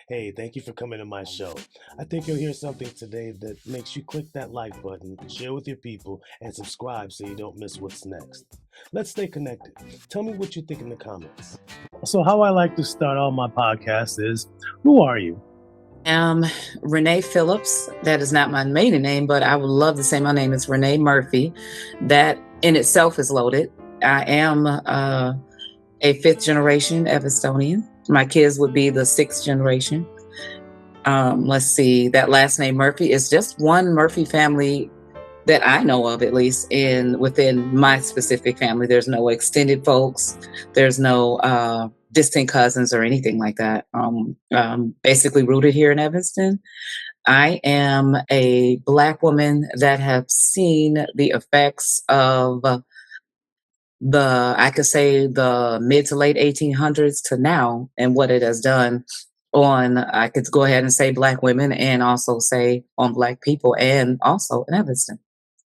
Hey, thank you for coming to my show. I think you'll hear something today that makes you click that like button, share with your people, and subscribe so you don't miss what's next. Let's stay connected. Tell me what you think in the comments. So, how I like to start all my podcasts is, who are you? I'm Renee Phillips. That is not my maiden name, but I would love to say my name is Renee Murphy. That in itself is loaded. I am a fifth generation Estonian. My kids would be the sixth generation. Let's see, that last name Murphy is just one Murphy family that I know of, at least in within my specific family. There's no extended folks. There's no distant cousins or anything like that. Basically rooted here in Evanston. I am a Black woman that have seen the effects of I could say the mid to late 1800s to now and what it has done on, I could go ahead and say Black women and also say on Black people and also in Evanston.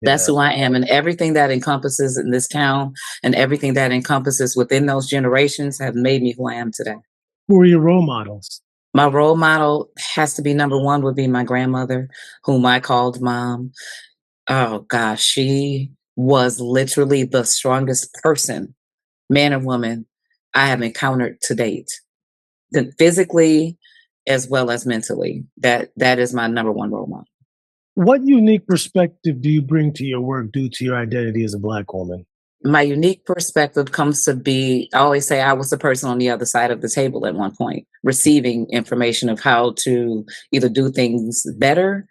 That's Yeah. who I am. And everything that encompasses in this town and everything that encompasses within those generations have made me who I am today. Who are your role models? My role model has to be number one would be my grandmother, whom I called mom. Oh gosh, she was literally the strongest person, man or woman, I have encountered to date, physically as well as mentally. That is my number one role model. What unique perspective do you bring to your work due to your identity as a Black woman? My unique perspective comes to be, I always say I was the person on the other side of the table at one point, receiving information of how to either do things better,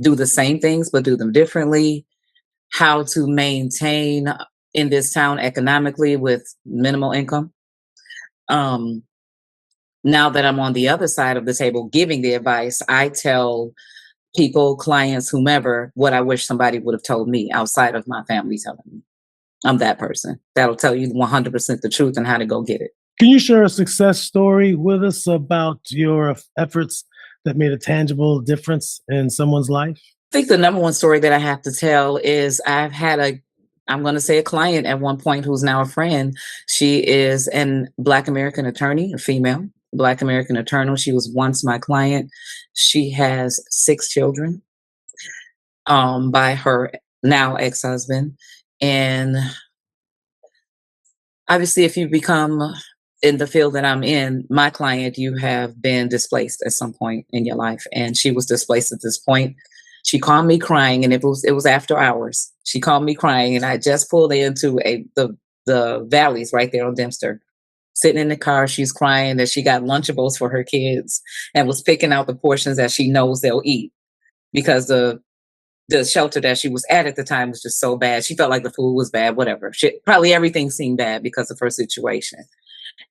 do the same things, but do them differently, how to maintain in this town economically with minimal income. Um, Now that I'm on the other side of the table giving the advice, I tell people, clients, whomever, what I wish somebody would have told me outside of my family telling me. I'm that person that'll tell you 100% the truth and how to go get it. Can you share a success story with us about your efforts that made a tangible difference in someone's life? I think the number one story that I have to tell is I'm going to say a client at one point who's now a friend. She is an Black American attorney, a female Black American attorney. She was once my client. She has 6 children by her now ex-husband. And obviously, if you become in the field that I'm in, my client, you have been displaced at some point in your life. And she was displaced at this point. She called me crying, and it was after hours. She called me crying, and I just pulled into the valleys right there on Dempster. Sitting in the car, she's crying that she got Lunchables for her kids and was picking out the portions that she knows they'll eat because the shelter that she was at the time was just so bad. She felt like the food was bad, whatever. Probably everything seemed bad because of her situation.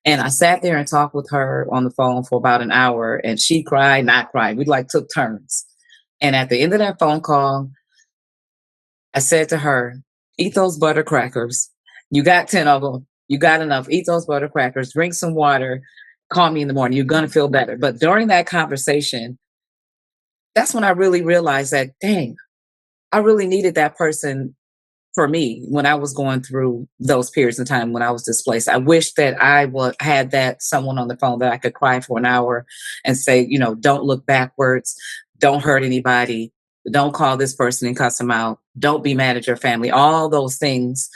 And I sat there and talked with her on the phone for about an hour, and she cried, not cried. We like took turns. And at the end of that phone call, I said to her, eat those butter crackers. You got 10 of them. You got enough. Eat those butter crackers, drink some water, call me in the morning. You're going to feel better. But during that conversation, that's when I really realized that, dang, I really needed that person for me when I was going through those periods of time when I was displaced. I wish that had that someone on the phone that I could cry for an hour and say, don't look backwards, don't hurt anybody, don't call this person and cuss them out, don't be mad at your family. All those things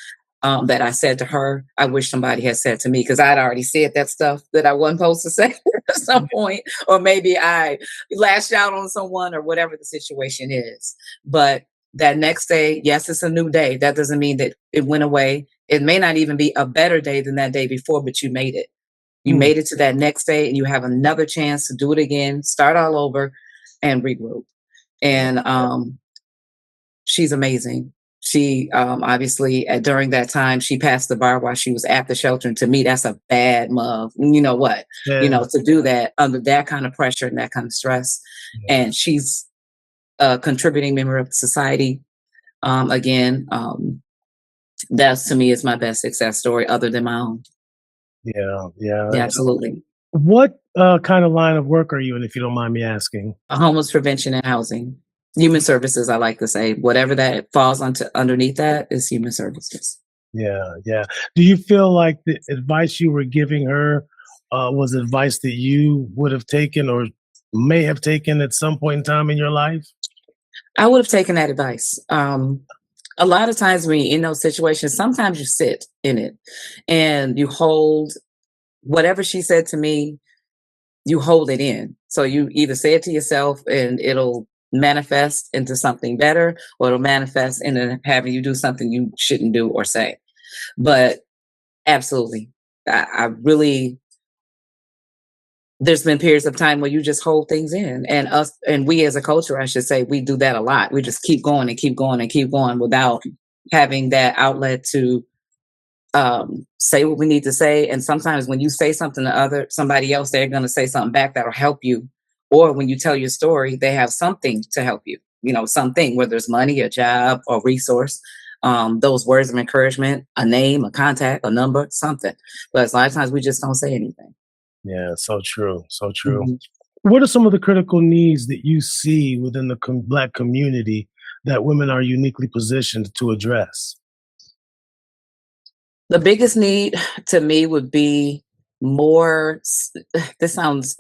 that I said to her, I wish somebody had said to me because I'd already said that stuff that I wasn't supposed to say at some point, or maybe I lashed out on someone or whatever the situation is. But that next day, yes, it's a new day. That doesn't mean that it went away. It may not even be a better day than that day before, but you made it. You made it to that next day, and you have another chance to do it again, start all over, and regroup. And she's amazing. She obviously during that time she passed the bar while she was at the shelter, and to me that's a bad move. You know what? Yeah. To do that under that kind of pressure and that kind of stress. And she's a contributing member of society. Again, that's to me is my best success story other than my own. Yeah, yeah. Yeah, absolutely. What kind of line of work are you in, if you don't mind me asking? Homeless prevention and housing. Human services, I like to say. Whatever that falls underneath that is human services. Yeah, yeah. Do you feel like the advice you were giving her was advice that you would have taken, or may have taken at some point in time in your life? I would have taken that advice. A lot of times when you're in those situations, sometimes you sit in it and you hold whatever she said to me, you hold it in. So you either say it to yourself and it'll manifest into something better, or it'll manifest into having you do something you shouldn't do or say. But absolutely, I really, there's been periods of time where you just hold things in, and us, and we as a culture, I should say, we do that a lot. We just keep going and keep going and keep going without having that outlet to say what we need to say. And sometimes when you say something to somebody else, they're going to say something back that'll help you. Or when you tell your story, they have something to help you. You know, something, whether it's money, a job, or resource. Those words of encouragement, a name, a contact, a number, something. But a lot of times we just don't say anything. Yeah, so true. So true. Mhm. What are some of the critical needs that you see within the Black community that women are uniquely positioned to address? The biggest need to me would be more. This sounds,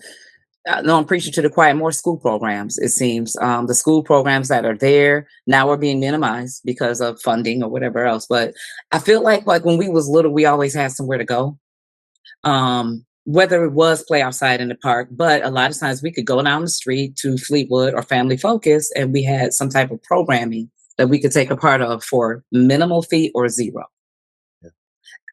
no, I'm preaching to the choir. More school programs. It seems the school programs that are there now are being minimized because of funding or whatever else. But I feel like when we was little, we always had somewhere to go. Whether it was play outside in the park, but a lot of times we could go down the street to Fleetwood or Family Focus, and we had some type of programming that we could take a part of for minimal fee or zero.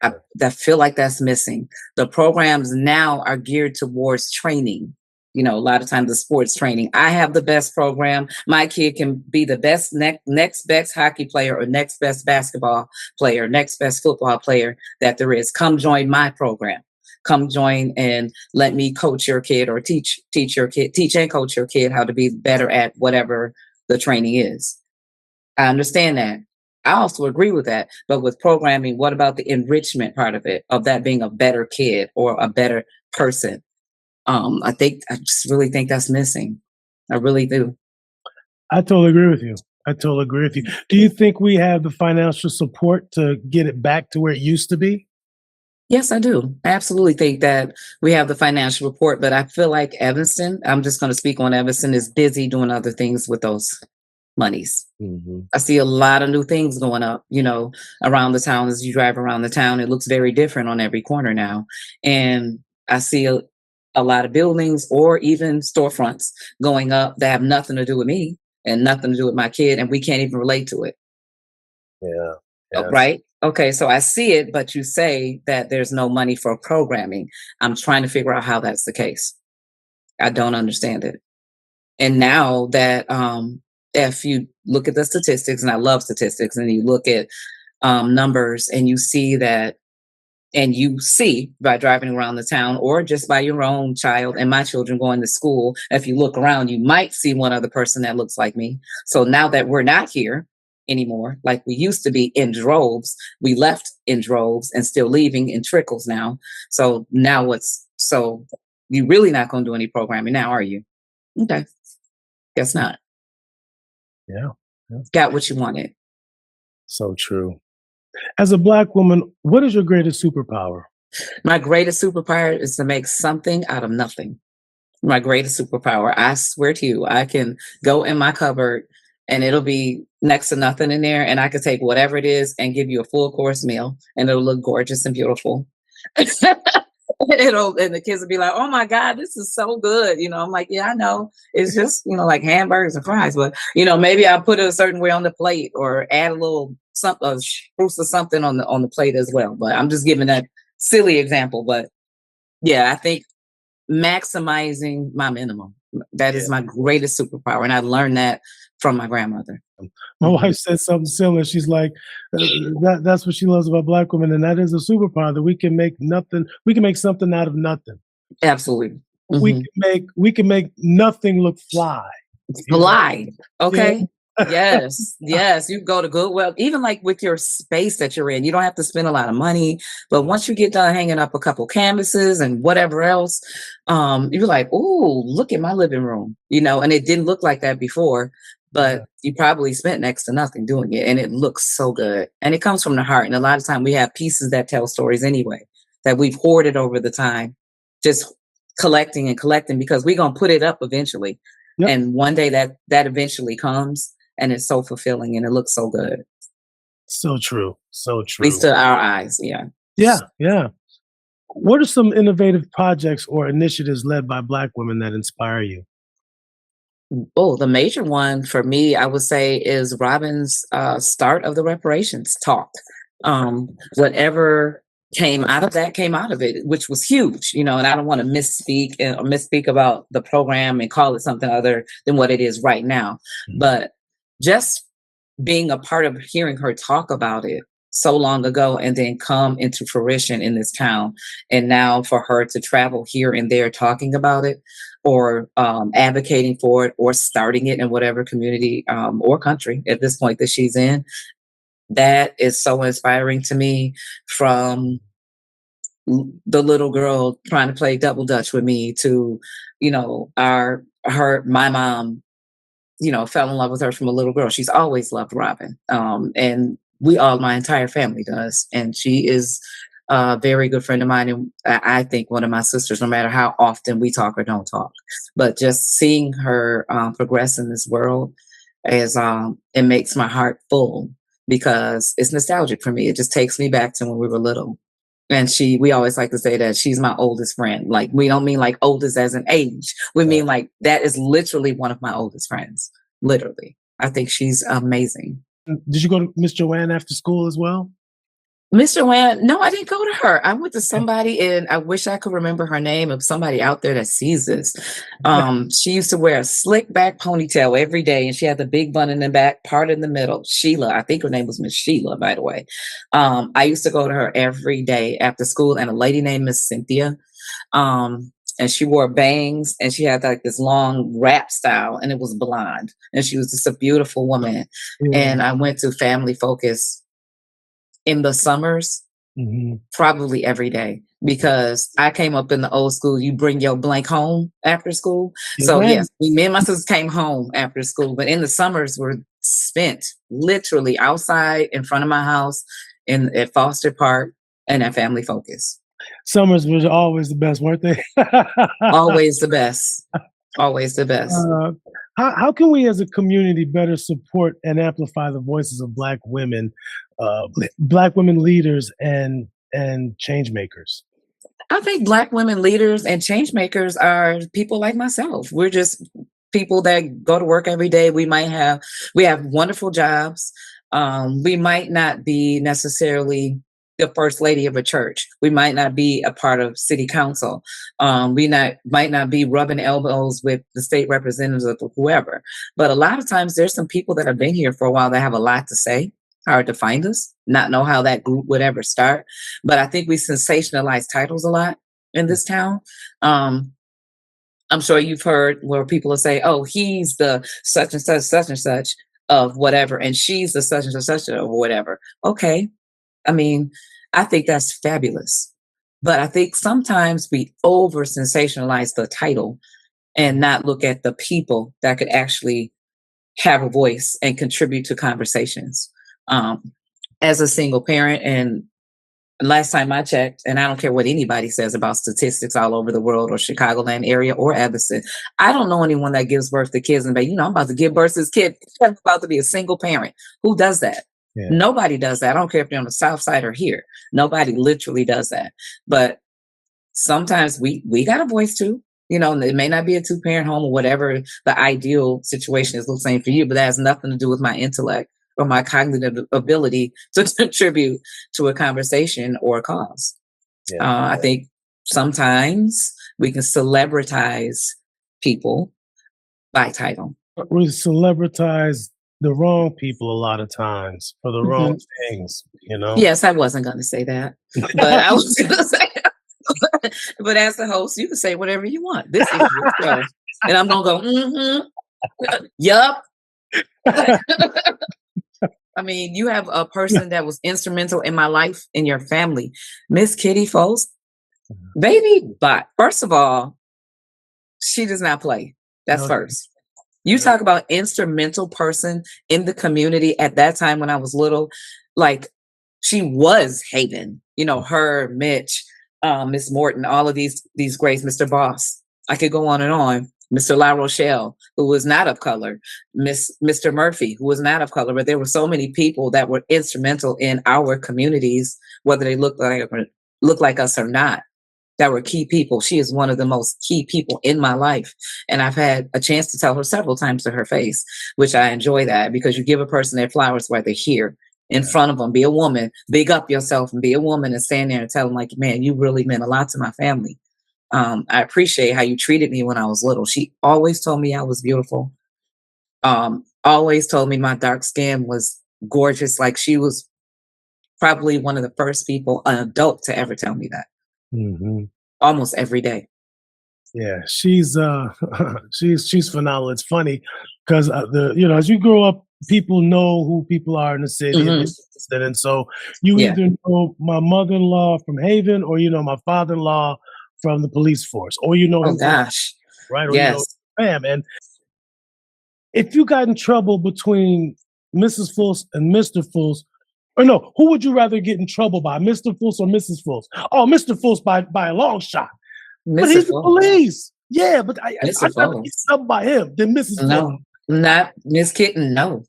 I feel like that's missing. The programs now are geared towards training. You know, a lot of times the sports training. I have the best program. My kid can be the best next best hockey player, or next best basketball player, next best football player that there is. Come join my program. Come join and let me coach your kid, or teach your kid, teach and coach your kid how to be better at whatever the training is. I understand that. I also agree with that. But with programming, what about the enrichment part of it, of that being a better kid or a better person? I just really think that's missing. I really do. I totally agree with you. I totally agree with you. Do you think we have the financial support to get it back to where it used to be? Yes, I do. I absolutely think that we have the financial report, but I feel like Evanston, I'm just going to speak on Evanston, is busy doing other things with those monies. Hmm. I see a lot of new things going up, around the town. As you drive around the town, it looks very different on every corner now. And I see a lot of buildings or even storefronts going up that have nothing to do with me and nothing to do with my kid, and we can't even relate to it. Yeah. Oh, Yes. right? Okay, so I see it, but you say that there's no money for programming. I'm trying to figure out how that's the case. I don't understand it. And now that if you look at the statistics, and I love statistics, and you look at numbers, and you see that, and you see by driving around the town or just by your own child and my children going to school, if you look around, you might see one other person that looks like me. So now that we're not here anymore, like we used to be in droves, we left in droves and still leaving in trickles now. So now so you really not going to do any programming now, are you? Okay, guess not. Yeah. Yeah. Got what you wanted. So true. As a Black woman, what is your greatest superpower? My greatest superpower is to make something out of nothing. My greatest superpower. I swear to you, I can go in my cupboard and it'll be next to nothing in there. And I could take whatever it is and give you a full course meal, and it'll look gorgeous and beautiful. And the kids will be like, "Oh my God, this is so good." I'm like, "Yeah, I know. It's just, like hamburgers and fries, but maybe I'll put it a certain way on the plate or add a little something, a spruce or something on the plate as well." But I'm just giving that silly example. But yeah, I think maximizing my minimum. That Yeah. is my greatest superpower. And I learned that from my grandmother. My Mhm. wife said something similar. She's like, that's what she loves about Black women, and that is a superpower that we can make nothing. We can make something out of nothing. Absolutely. We Hmm. can make nothing look fly. You know? Fly. Yeah. Okay. Yes. Yes. You go to Goodwill, even like with your space that you're in, you don't have to spend a lot of money. But once you get done hanging up a couple canvases and whatever else, you're like, "Oh, look at my living room," and it didn't look like that before, Yeah. but you probably spent next to nothing doing it. And it looks so good. And it comes from the heart. And a lot of time we have pieces that tell stories anyway, that we've hoarded over the time. Just collecting and collecting because we're going to put it up eventually. Yep. And one day that eventually comes, and it's so fulfilling and it looks so good. So true. So At true. least to our eyes. Yeah. Yeah. Yeah. What are some innovative projects or initiatives led by Black women that inspire you? Oh, the major one for me, I would say, is Robin's start of the reparations talk. Whatever came out of that came out of it, which was huge, and I don't want to misspeak about the program and call it something other than what it is right now. But just being a part of hearing her talk about it so long ago and then come into fruition in this town, and now for her to travel here and there talking about it, or advocating for it, or starting it in whatever community or country at this point that she's in, that is so inspiring to me. From the little girl trying to play double dutch with me to, my mom, fell in love with her from a little girl. She's always loved Robin. And my entire family does. And she is a very good friend of mine. And I think one of my sisters, no matter how often we talk or don't talk. But just seeing her progress in this world it makes my heart full, because it's nostalgic for me. It just takes me back to when we were little. And we always like to say that she's my oldest friend. Like, we don't mean like oldest as an age. We mean like that is literally one of my oldest friends. Literally. I think she's amazing. Did you go to Miss Joanne after school as well? Miss Joanne, no, I didn't go to her. I went to somebody, and I wish I could remember her name, of somebody out there that sees this. She used to wear a slick back ponytail every day, and she had the big bun in the back, part in the middle. Sheila, I think her name was Miss Sheila, by the way. I used to go to her every day after school, and a lady named Miss Cynthia. And she wore bangs, and she had like this long wrap style, and it was blonde, and she was just a beautiful woman. Yeah. And I went to Family Focus in the summers, probably every day, because I came up in the old school. You bring your blank home after school. So yes, me and my sisters came home after school, but in the summers were spent literally outside in front of my house at Foster Park and at Family Focus. Summers were always the best, weren't they? Always the best. Always the best. How can we as a community better support and amplify the voices of Black women leaders and change makers? I think Black women leaders and change makers are people like myself. We're just people that go to work every day. We have wonderful jobs. We might not be necessarily the first lady of a church. We might not be a part of city council. Might not be rubbing elbows with the state representatives or whoever. But a lot of times there's some people that have been here for a while that have a lot to say. Hard to find us, not know how that group would ever start. But I think we sensationalize titles a lot in this town. I'm sure you've heard where people will say, oh, he's the such and such of whatever, and she's the such and such of whatever. Okay. I mean, I think that's fabulous. But I think sometimes we over sensationalize the title and not look at the people that could actually have a voice and contribute to conversations. As a single parent, and last time I checked, and I don't care what anybody says about statistics all over the world or Chicagoland area or Evanston, I don't know anyone that gives birth to kids and I'm about to give birth to this kid. I'm about to be a single parent. Who does that? Yeah. Nobody does that. I don't care if they're on the South Side or here. Nobody literally does that. But sometimes we got a voice too. It may not be a 2-parent home or whatever the ideal situation is the same for you, but that has nothing to do with my intellect or my cognitive ability to contribute to a conversation or a cause. I think sometimes we can celebritize people by title. We celebritize the wrong people a lot of times for the wrong things, Yes, I wasn't going to say that, but I was going to say that. But as the host, you can say whatever you want. This is your show. And I'm going to go, yup. I mean, you have a person that was instrumental in my life, in your family, Miss Kitty Foles, baby. But first of all, she does not play. That's first. You talk about instrumental person in the community at that time when I was little, like she was Haven, her, Mitch, Miss Morton, all of these greats, Mr. Boss. I could go on and on. Mr. La Rochelle, who was not of color, Mr. Murphy, who was not of color, but there were so many people that were instrumental in our communities, whether they look like us or not, that were key people. She is one of the most key people in my life. And I've had a chance to tell her several times to her face, which I enjoy that, because you give a person their flowers while they're here in front of them. Be a woman, big up yourself and be a woman and stand there and tell them, like, man, you really meant a lot to my family. I appreciate how you treated me when I was little. She always told me I was beautiful. Always told me my dark skin was gorgeous. Like, she was probably one of the first people, an adult, to ever tell me that. Mm-hmm. Almost every day. Yeah, she's she's phenomenal. It's funny because as you grow up, people know who people are in the city, and so you either know my mother-in-law from Haven, or you know my father-in-law from the police force, or you know Oh him gosh, right, or you know yes. Pam. And if you got in trouble between Mrs. Fultz and Mr. Fultz, or no, who would you rather get in trouble by, Mr. Fultz or Mrs. Fultz? Oh, Mr. Fultz by a long shot. But Mr. he's the Fultz. police. Yeah, but I'd Mr. rather get Fultz. something by him than Mrs. Fultz. No, not Miss Kitten. No,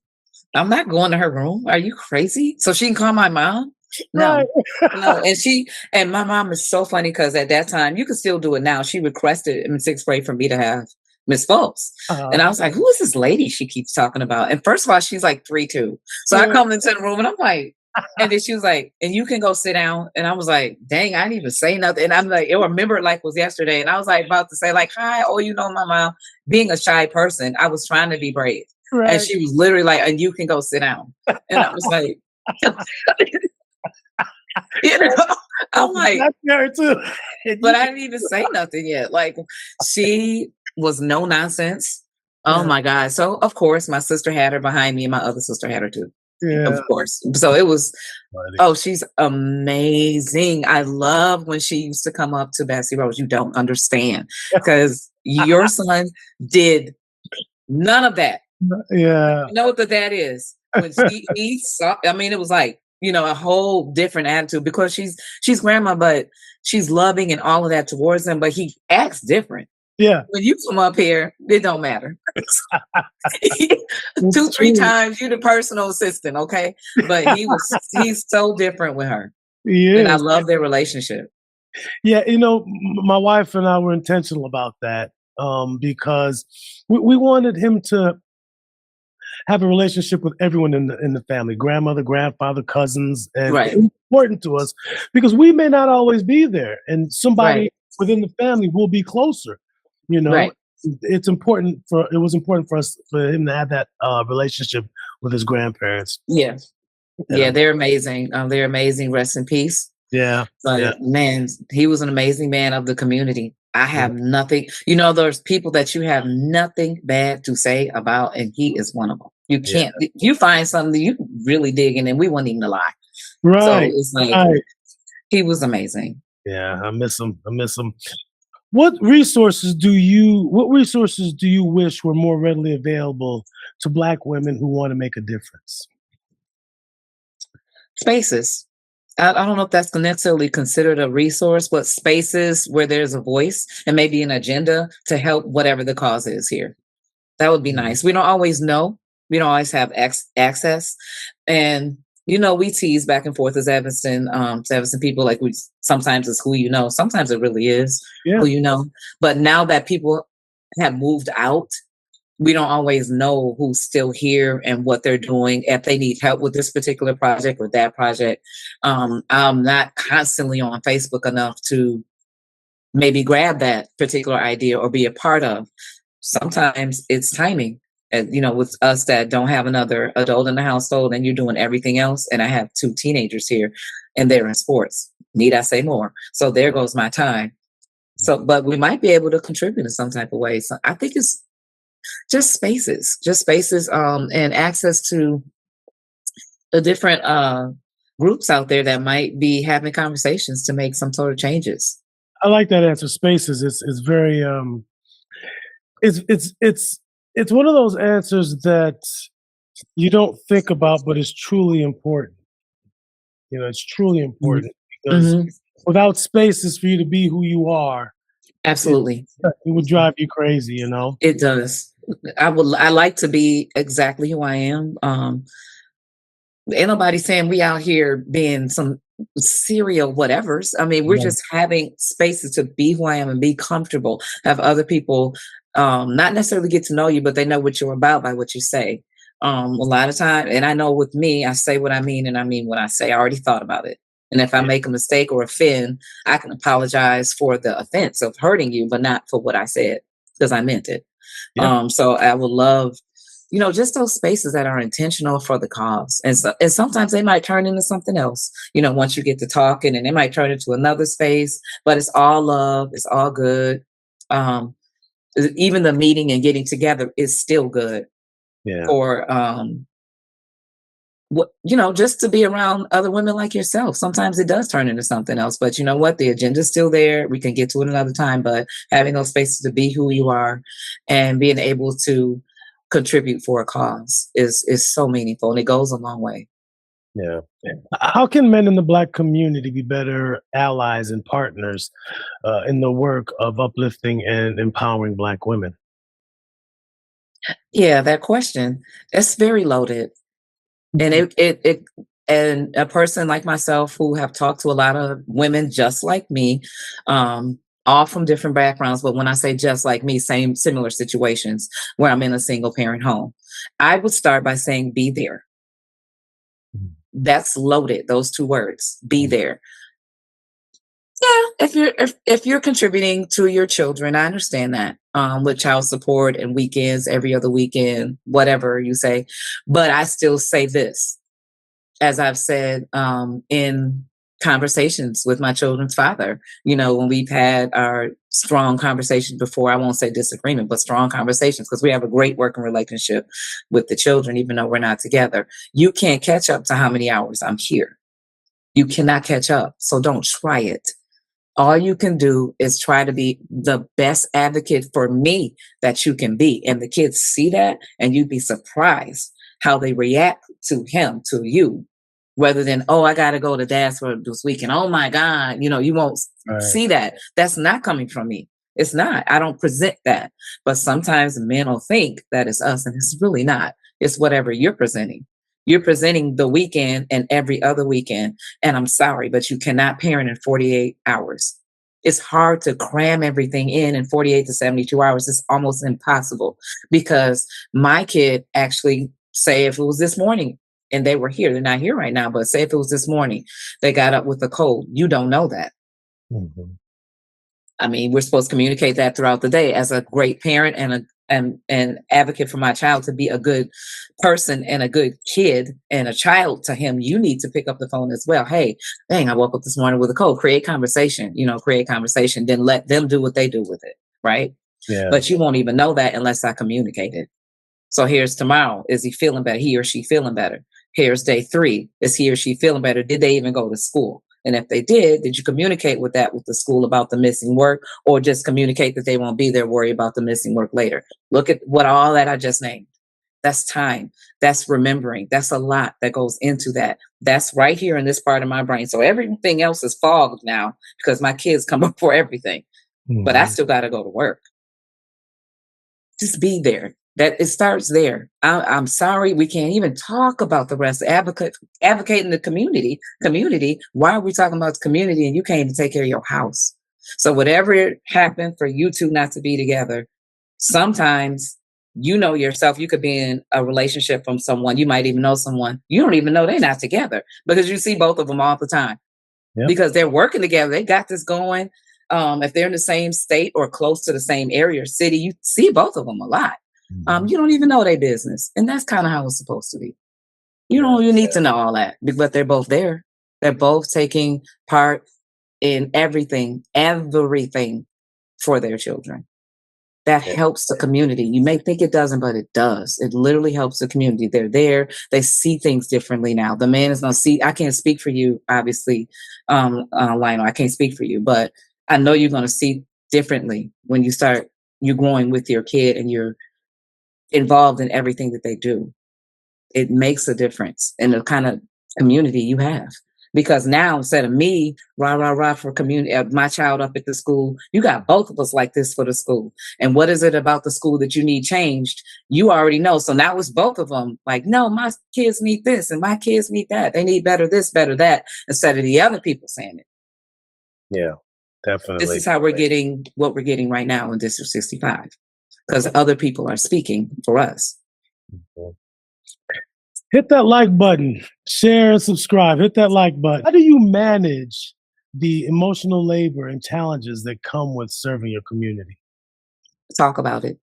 I'm not going to her room. Are you crazy? So she can call my mom? No, Right. no. And my mom is so funny, because at that time, you can still do it now. She requested in 6th grade for me to have Miss Fultz. And I was like, who is this lady she keeps talking about? And first of all, she's like 3'2". So I come into the room and I'm like, and then she was like, and you can go sit down. And I was like, dang, I didn't even say nothing. And I'm like, I remember it like it was yesterday. And I was like about to say, like, hi, oh, you know, my mom. Being a shy person, I was trying to be brave. Right. And she was literally like, and you can go sit down. And I was like, you know, I'm like, too. But I didn't even say nothing yet. Like, she was no nonsense. Oh my God. So of course my sister had her behind me, and my other sister had her too. Yeah. Of course. So it was, she's amazing. I love when she used to come up to Bessie Rose. You don't understand, because your son did none of that. Yeah. You know what that is? When he saw, I mean, it was like, you know, a whole different attitude, because she's grandma, but she's loving and all of that towards him, but he acts different. Yeah. When you come up here, it don't matter. 2-3 times, you're the personal assistant, okay? But he's so different with her. Yeah. And I love their relationship. Yeah, you know, my wife and I were intentional about that, because we wanted him to have a relationship with everyone in the family, grandmother, grandfather, cousins, and it's important to us because we may not always be there, and somebody within the family will be closer. You know, it was important for us, for him to have that relationship with his grandparents. Yeah, yeah, they're amazing. They're amazing. Rest in peace. Yeah, but man, he was an amazing man of the community. I have nothing, you know, there's people that you have nothing bad to say about, and he is one of them. You can't, you find something you really dig in, and we weren't even lie. Right. So it's like, he was amazing. Yeah, I miss him. What resources do you wish were more readily available to Black women who want to make a difference? Spaces. I don't know if that's necessarily considered a resource, but spaces where there's a voice and maybe an agenda to help whatever the cause is here. That would be nice. We don't always know. We don't always have access. And, you know, we tease back and forth as Evanston people, like, sometimes it's who you know. Sometimes it really is who you know. But now that people have moved out, we don't always know who's still here and what they're doing, if they need help with this particular project or that project. I'm not constantly on Facebook enough to maybe grab that particular idea or be a part of. Sometimes it's timing. And, you know, with us that don't have another adult in the household, and you're doing everything else. And I have 2 teenagers here, and they're in sports. Need I say more? So there goes my time. So, but we might be able to contribute in some type of way. So I think it's just spaces, and access to the different groups out there that might be having conversations to make some sort of changes. I like that answer. Spaces. It's very it's one of those answers that you don't think about, but it's truly important. You know, it's truly important because Without spaces for you to be who you are, it Absolutely. it would drive you crazy, you know? It does. I like to be exactly who I am. Ain't nobody saying we out here being some serial whatevers. I mean, we're Right. just having spaces to be who I am and be comfortable. Have other people not necessarily get to know you, but they know what you're about by what you say. A lot of time, and I know with me, I say what I mean and I mean what I say. I already thought about it. And if I Yeah. make a mistake or offend, I can apologize for the offense of hurting you, but not for what I said because I meant it. Yeah. So I would love, just those spaces that are intentional for the cause. And sometimes they might turn into something else, once you get to talking, and they might turn into another space, but it's all love, it's all good. Um, Even the meeting and getting together is still good Yeah. for just to be around other women like yourself. Sometimes it does turn into something else, but you know what? The agenda's still there. We can get to it another time, but having those spaces to be who you are and being able to contribute for a cause is so meaningful, and it goes a long way. Yeah. How can men in the Black community be better allies and partners in the work of uplifting and empowering Black women? Yeah, that question, it's very loaded. And and a person like myself who have talked to a lot of women just like me, all from different backgrounds, but when I say just like me, same similar situations where I'm in a single parent home, I would start by saying be there. That's loaded, those two words, be there. Yeah, if you're contributing to your children, I understand that. With child support and weekends, every other weekend, whatever you say. But I still say this, as I've said in conversations with my children's father, when we've had our strong conversations before, I won't say disagreement, but strong conversations, because we have a great working relationship with the children, even though we're not together. You can't catch up to how many hours I'm here. You cannot catch up. So don't try it. All you can do is try to be the best advocate for me that you can be. And the kids see that, and you'd be surprised how they react to him, to you, rather than, oh, I got to go to dance for this weekend. Oh my God. You won't Right. see that. That's not coming from me. It's not. I don't present that. But sometimes men will think that it's us, and it's really not. It's whatever you're presenting. You're presenting the weekend and every other weekend. And I'm sorry, but you cannot parent in 48 hours. It's hard to cram everything in 48 to 72 hours. It's almost impossible, because my kid actually, say if it was this morning and they were here, they're not here right now, but say if it was this morning, they got up with a cold. You don't know that. Mhm. I mean, we're supposed to communicate that throughout the day as a great parent and advocate for my child to be a good person and a good kid and a child to him. You need to pick up the phone as well. Hey, dang, I woke up this morning with a cold. Create conversation, create conversation, then let them do what they do with it. Right. Yeah. But you won't even know that unless I communicate it. So here's tomorrow. Is he feeling better? He or she feeling better? Here's day 3. Is he or she feeling better? Did they even go to school? And if they did you communicate with the school about the missing work, or just communicate that they won't be there, worry about the missing work later? Look at what all that I just named. That's time. That's remembering. That's a lot that goes into that. That's right here in this part of my brain. So everything else is fogged now because my kids come up for everything. But I Mhm. still got to go to work. Just be there. That it starts there. I'm sorry, we can't even talk about the rest. Advocating the community. Why are we talking about the community and you can't even take care of your house? So whatever happened for you two not to be together, sometimes yourself, you could be in a relationship from someone, you might even know someone, you don't even know they're not together because you see both of them all the time Yep. because they're working together. They got this going. If they're in the same state or close to the same area or city, you see both of them a lot. Mhm. You don't even know their business. And that's kind of how it's supposed to be. You Yeah. don't you need to know all that, but they're both there. They're both taking part in everything for their children. That Yeah. helps the community. You may think it doesn't, but it does. It literally helps the community. They're there. They see things differently now. The man is going to see. I can't speak for you, obviously, Lionel. I can't speak for you, but I know you're going to see differently when you growing with your kid and you're involved in everything that they do. It makes a difference in the kind of community you have. Because now instead of me rah rah rah for community, my child up at the school, you got both of us like this for the school. And what is it about the school that you need changed? You already know. So now it's both of them. Like, no, my kids need this and my kids need that. They need better this, better that, instead of the other people saying it. Yeah, This definitely. is how we're getting what we're getting right now in District 65, because other people are speaking for us. Hit that like button, share and subscribe. Hit that like button. How do you manage the emotional labor and challenges that come with serving your community? Talk about it.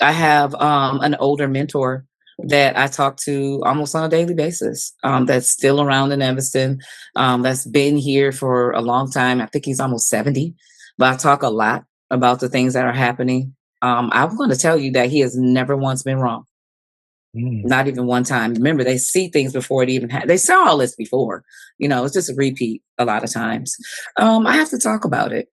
I have an older mentor that I talk to almost on a daily basis, that's still around in Evanston, that's been here for a long time. I think he's almost 70, but I talk a lot about the things that are happening. I'm going to tell you that he has never once been wrong. Mm. Not even one time. Remember, they see things before it even happened. They saw all this before. It's just a repeat a lot of times. I have to talk about it.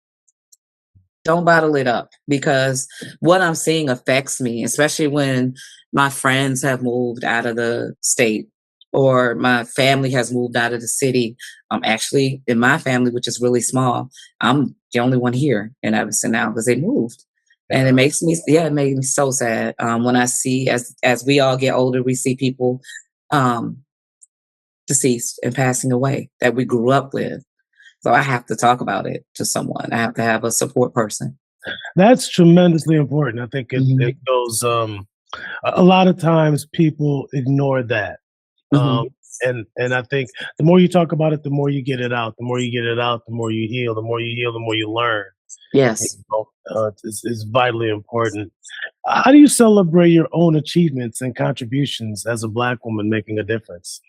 Don't bottle it up, because what I'm seeing affects me, especially when my friends have moved out of the state or my family has moved out of the city. Actually, in my family, which is really small, I'm the only one here in Evanston now because they moved. And it makes me, yeah, it made me so sad when I see, as we all get older, we see people um, deceased and passing away that we grew up with. So I have to talk about it to someone. I have to have a support person. That's tremendously important. I think it Mhm. goes a lot of times people ignore that. Um, Mhm. and I think the more you talk about it, the more you get it out. The more you get it out, the more you heal. The more you heal, the more you learn. You Yes. it's vitally important. How do you celebrate your own achievements and contributions as a Black woman making a difference?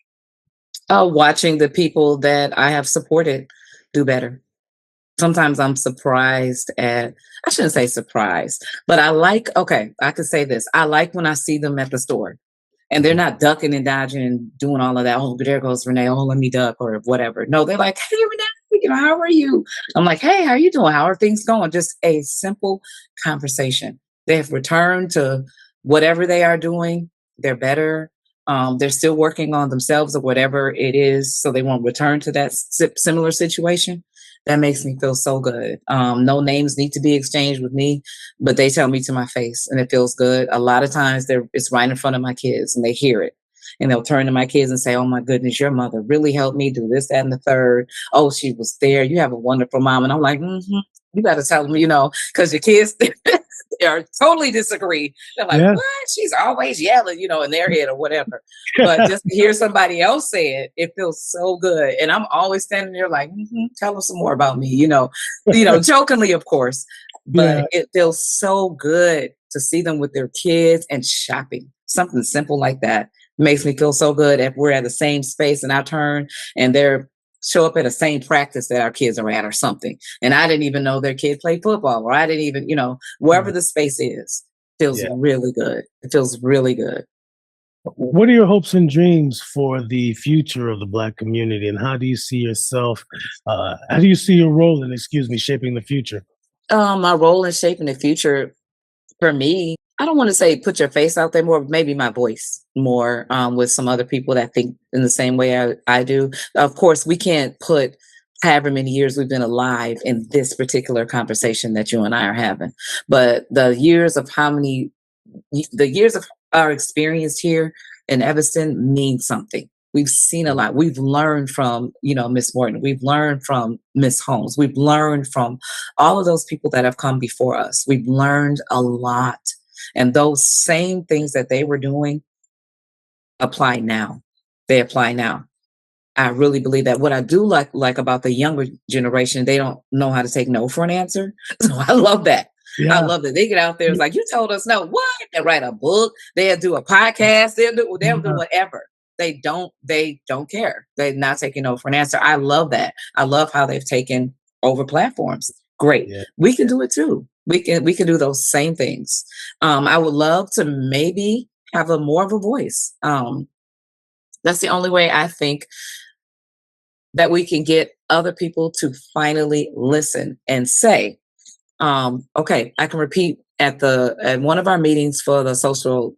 Watching the people that I have supported do better. Sometimes I'm surprised at, I shouldn't say surprised, but okay, I could say this. I like when I see them at the store and they're Mhm. not ducking and dodging and doing all of that. Oh, there goes Renee. Oh, let me duck or whatever. No, they're like, hey, Renee, how are you? I'm like, hey, how are you doing? How are things going? Just a simple conversation. They have returned to whatever they are doing. They're better. They're still working on themselves or whatever it is, so they won't return to that similar situation. That makes me feel so good. No names need to be exchanged with me, but they tell me to my face and it feels good. A lot of times it's right in front of my kids and they hear it. And they'll turn to my kids and say, oh my goodness, your mother really helped me do this, that, and the third. Oh, she was there. You have a wonderful mom. And I'm like, you got to tell them, because your kids are totally disagree. They're like, Yeah. what? She's always yelling, in their head or whatever. But just to hear somebody else say it, it feels so good. And I'm always standing there like, tell them some more about me, jokingly, of course. Yeah. But it feels so good to see them with their kids and shopping. Something simple like that makes me feel so good. If we're at the same space and I turn and they're show up at the same practice that our kids are at or something. And I didn't even know their kid played football, or I didn't even, wherever Mhm. the space is, feels Yeah. really good. It feels really good. What are your hopes and dreams for the future of the Black community, and how do you see yourself? How do you see your role in, excuse me, shaping the future? My role in shaping the future for me, I don't want to say put your face out there more, but maybe my voice more with some other people that think in the same way I do. Of course, we can't put however many years we've been alive in this particular conversation that you and I are having, but the years of our experience here in Evanston mean something. We've seen a lot. We've learned from, Miss Morton. We've learned from Miss Holmes. We've learned from all of those people that have come before us. We've learned a lot. And those same things that they were doing apply now. They apply now. I really believe that. What I do like about the younger generation, they don't know how to take no for an answer. So I love that. I Yeah. love that they get out there. It's like, you told us no. What? They write a book. They'll do a podcast. They'll do Yeah. whatever. They don't care. They're not taking no for an answer. I love that. I love how they've taken over platforms. Great. Yeah. We can do it too. We can do those same things. I would love to maybe have a more of a voice. That's the only way I think that we can get other people to finally listen and say, okay, I can repeat at one of our meetings for the social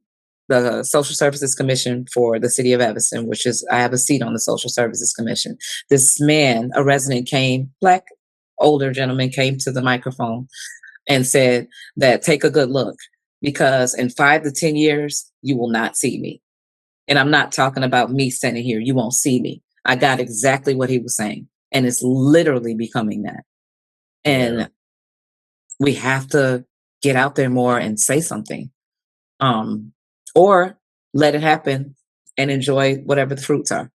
the Social Services Commission for the city of Evanston, which is, I have a seat on the Social Services Commission. This man, a resident came, black, older gentleman came to the microphone and said that take a good look, because in 5 to 10 years, you will not see me. And I'm not talking about me standing here. You won't see me. I got exactly what he was saying. And it's literally becoming that. And we have to get out there more and say something. Or let it happen and enjoy whatever the fruits are.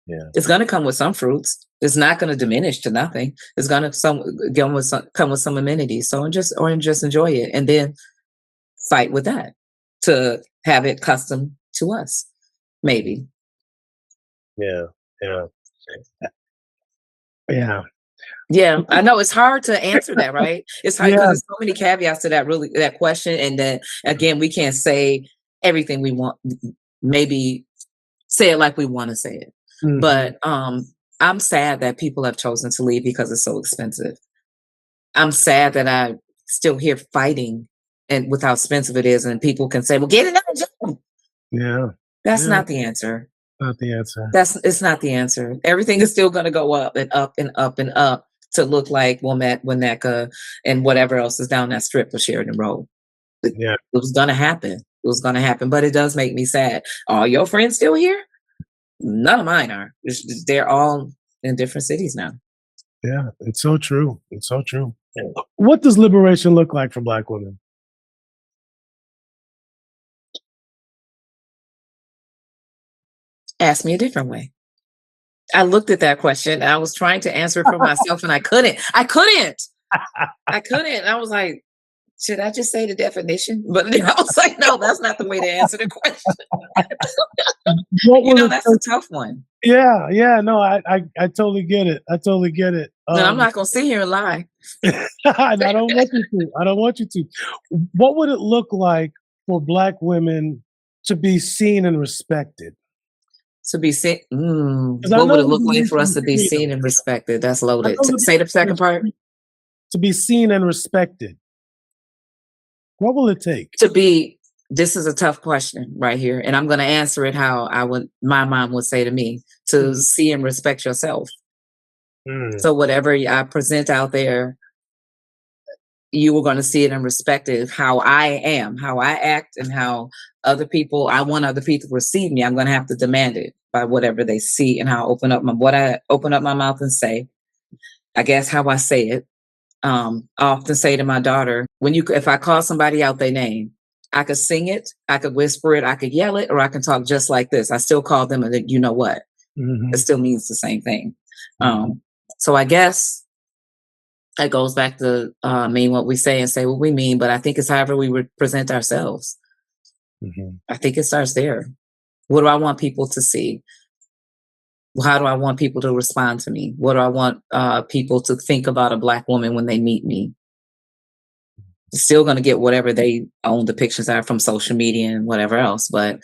Yeah. It's going to come with some fruits. It's not going to diminish to nothing. It's going to come with some amenities. So just enjoy it, and then fight with that to have it custom to us, maybe. Yeah. Yeah. Yeah. Yeah, I know it's hard to answer that, right? It's hard because Yeah. there's so many caveats to that question, and then again, we can't say everything we want. Maybe say it like we want to say it, Mhm. but I'm sad that people have chosen to leave because it's so expensive. I'm sad that I'm still here fighting and with how expensive it is, and people can say, "Well, get another job." Yeah. That's Yeah. not the answer. Not the answer. It's not the answer. Everything is still going to go up and up and up and up to look like Winnetka and whatever else is down that strip of Sheridan Road. Yeah. It was going to happen. It was going to happen, but it does make me sad. Are your friends still here? None of mine are. They're all in different cities now. Yeah. It's so true. It's so true. What does liberation look like for Black women? Ask me a different way. I looked at that question. I was trying to answer it for myself, and I couldn't. I couldn't. I was like, should I just say the definition? But I was like, no, that's not the way to answer the question. That's a tough one. Yeah, yeah, no, I totally get it. I totally get it. And I'm not gonna sit here and lie. I don't want you to. I don't want you to. What would it look like for Black women to be seen and respected? To be seen. I What would know it look you like for us to mentioned be freedom. seen and respected? That's loaded. I know Say the second part. To be seen and respected. What will it take? This is a tough question right here, and I'm going to answer it how my mom would say to me, to see and respect yourself. So whatever I present out there, you were going to see it and respect it. How I am, how I act, and how I want other people to receive me. I'm going to have to demand it by whatever they see and how I open up my mouth and say. I guess how I say it. I often say to my daughter, if I call somebody out their name, I could sing it, I could whisper it, I could yell it, or I can talk just like this. I still call them a you know what. It still means the same thing. So I guess it goes back to mean what we say and say what we mean, but I think it's however we present ourselves. I think it starts there. What do I want people to see? How do I want people to respond to me? What do I want people to think about a Black woman when they meet me? Still going to get whatever they own depictions are from social media and whatever else, but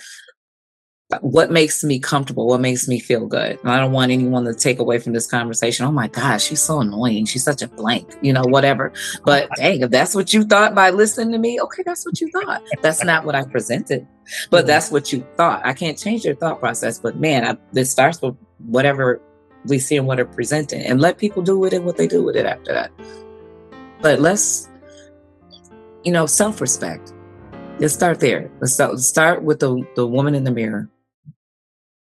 what makes me comfortable? What makes me feel good? And I don't want anyone to take away from this conversation, oh my gosh, she's so annoying. She's such a blank, whatever. But dang, if that's what you thought by listening to me, okay, that's what you thought. That's not what I presented, but that's what you thought. I can't change your thought process, but man, this starts with whatever we see and what are presented, and let people do with it what they do with it after that. But let's, self-respect. Let's start there. Let's start with the woman in the mirror.